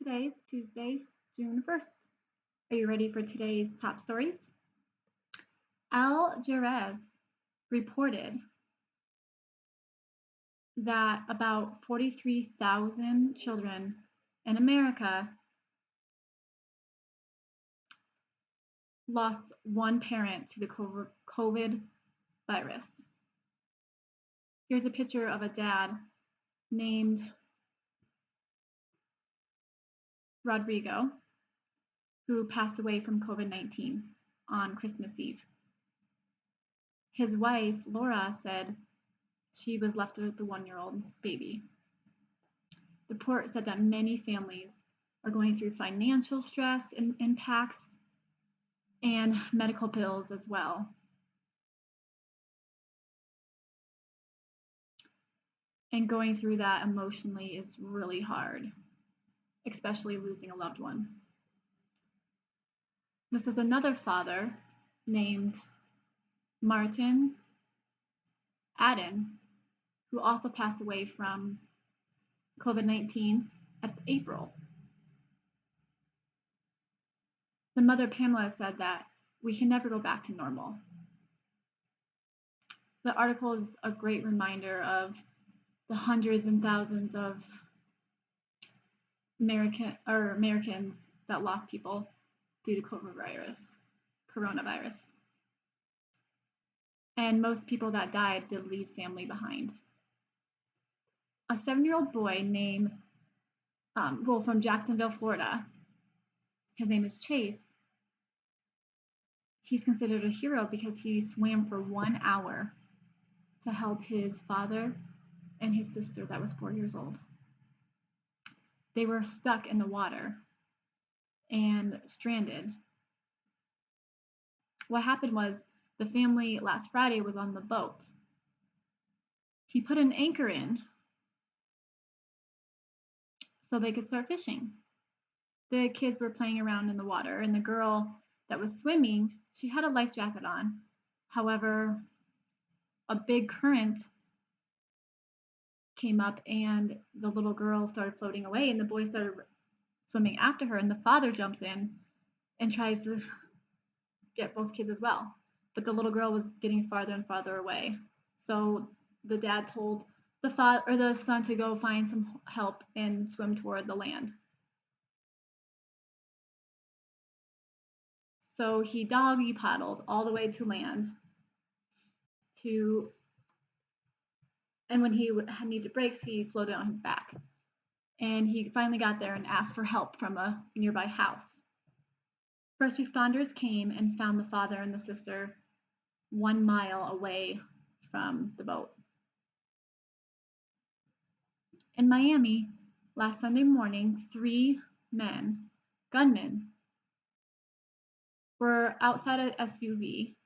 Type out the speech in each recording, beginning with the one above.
Today is Tuesday, June 1st. Are you ready for today's top stories? Al Jazeera reported that about 43,000 children in America lost one parent to the COVID virus. Here's a picture of a dad named Rodrigo who passed away from COVID-19 on Christmas Eve. His wife, Laura, said she was left with the 1-year-old baby. The report said that many families are going through financial stress and impacts and medical bills as well. And going through that emotionally is really hard, especially losing a loved one. This is another father named Martin Adden, who also passed away from COVID-19 at April. The mother, Pamela, said that we can never go back to normal. The article is a great reminder of the hundreds and thousands of Americans that lost people due to coronavirus. And most people that died did leave family behind. A 7-year-old boy named, from Jacksonville, Florida, his name is Chase. He's considered a hero because he swam for 1 hour to help his father and his sister that was 4 years old. They were stuck in the water and stranded. What happened was the family last Friday was on the boat. He put an anchor in so they could start fishing. The kids were playing around in the water, and the girl that was swimming, she had a life jacket on. However, a big current came up and the little girl started floating away, and the boy started swimming after her, and the father jumps in and tries to get both kids as well. But the little girl was getting farther and farther away. So the dad told the son to go find some help and swim toward the land. So he doggy paddled all the way to land and when he needed brakes, he floated on his back. And he finally got there and asked for help from a nearby house. First responders came and found the father and the sister 1 mile away from the boat. In Miami, last Sunday morning, 3 gunmen, were outside an SUV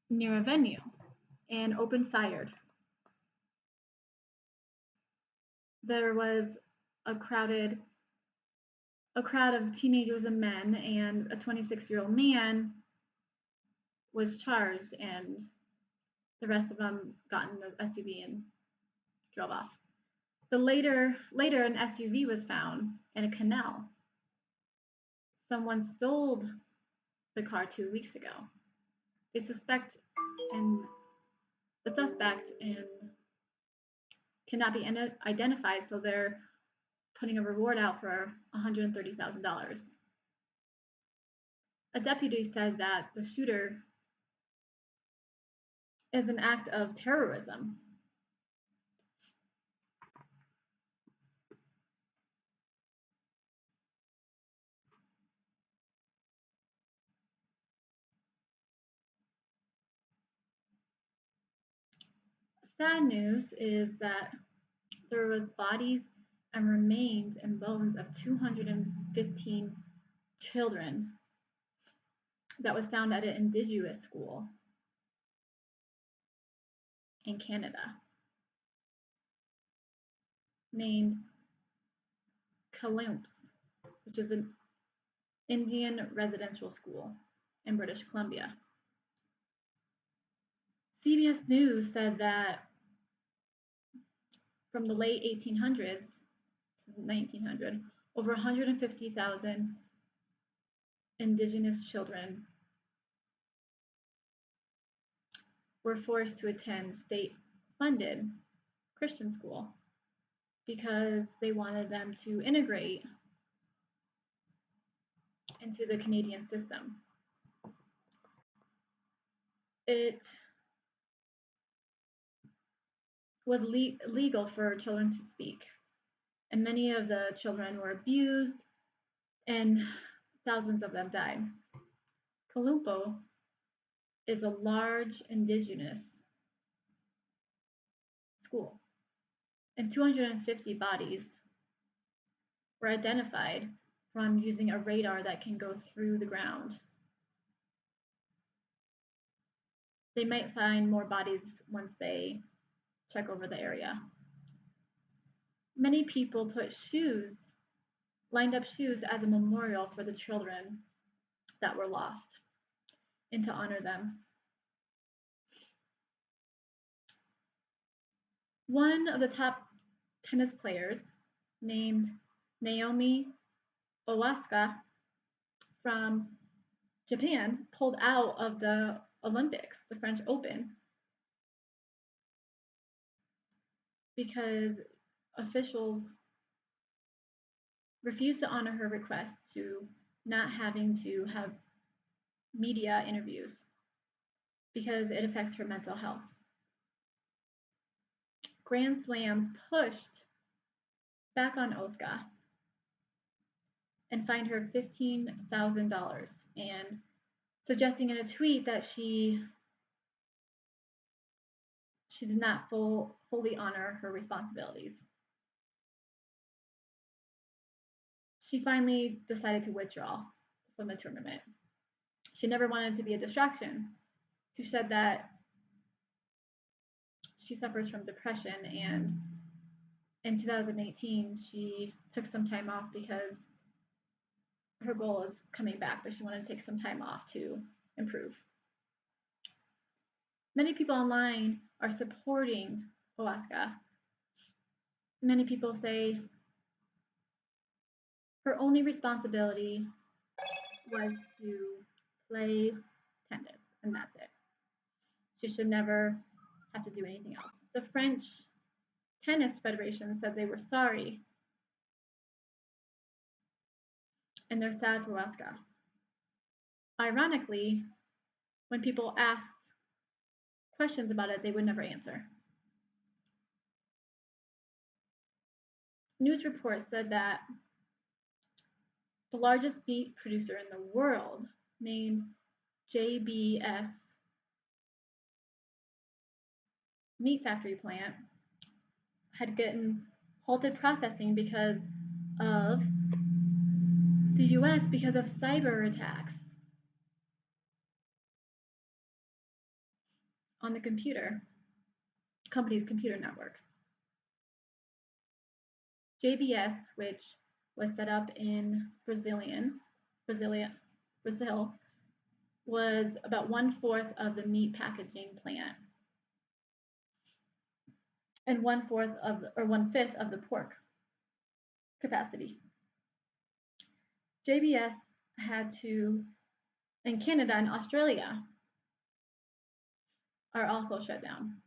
near a venue and opened fire. There was a crowd of teenagers and men, and a 26-year-old man was charged, and the rest of them got in the SUV and drove off. Later, an SUV was found in a canal. Someone stole the car 2 weeks ago. The suspect cannot be identified, so they're putting a reward out for $130,000. A deputy said that the shooter is an act of terrorism. Sad news is that there was bodies and remains and bones of 215 children that was found at an indigenous school in Canada named Kamloops, which is an Indian residential school in British Columbia. CBS News said that from the late 1800s 1900, over 150,000 indigenous children were forced to attend state-funded Christian school because they wanted them to integrate into the Canadian system. It was legal for children to speak, and many of the children were abused, and thousands of them died. Kalumpo is a large indigenous school, and 250 bodies were identified from using a radar that can go through the ground. They might find more bodies once they check over the area. Many people lined up shoes as a memorial for the children that were lost and to honor them. One of the top tennis players, named Naomi Osaka from Japan, pulled out of the Olympics, the French Open, because officials refused to honor her request to not having to have media interviews because it affects her mental health. Grand Slams pushed back on Osaka and fined her $15,000 and suggesting in a tweet that she did not fully honor her responsibilities. She finally decided to withdraw from the tournament. She never wanted to be a distraction. She said that she suffers from depression, and in 2018 she took some time off because her goal is coming back, but she wanted to take some time off to improve. Many people online are supporting Osaka. Many people say her only responsibility was to play tennis, and that's it. She should never have to do anything else. The French Tennis Federation said they were sorry and they're sad for Osaka. Ironically, when people asked questions about it, they would never answer. News reports said that the largest meat producer in the world, named JBS Meat Factory Plant, had gotten halted processing because of the US because of cyber attacks on the company's computer networks. JBS, which was set up in Brazil, was about 1/4 of the meat packaging plant and 1/5 of the pork capacity. JBS had to, and Canada and Australia are also shut down.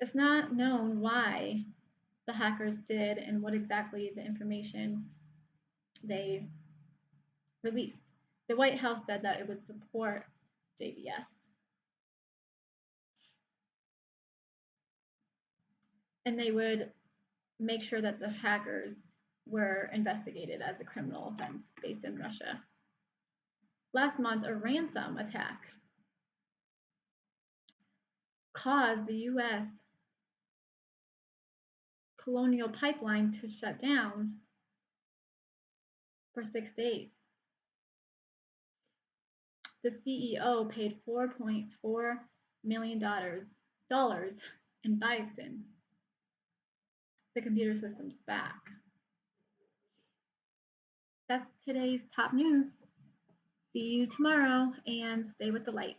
It's not known why the hackers did and what exactly the information they released. The White House said that it would support JBS. And they would make sure that the hackers were investigated as a criminal offense based in Russia. Last month, a ransom attack caused the US Colonial Pipeline to shut down for 6 days. The CEO paid $4.4 million and Biden the computer systems back. That's today's top news. See you tomorrow and stay with the light.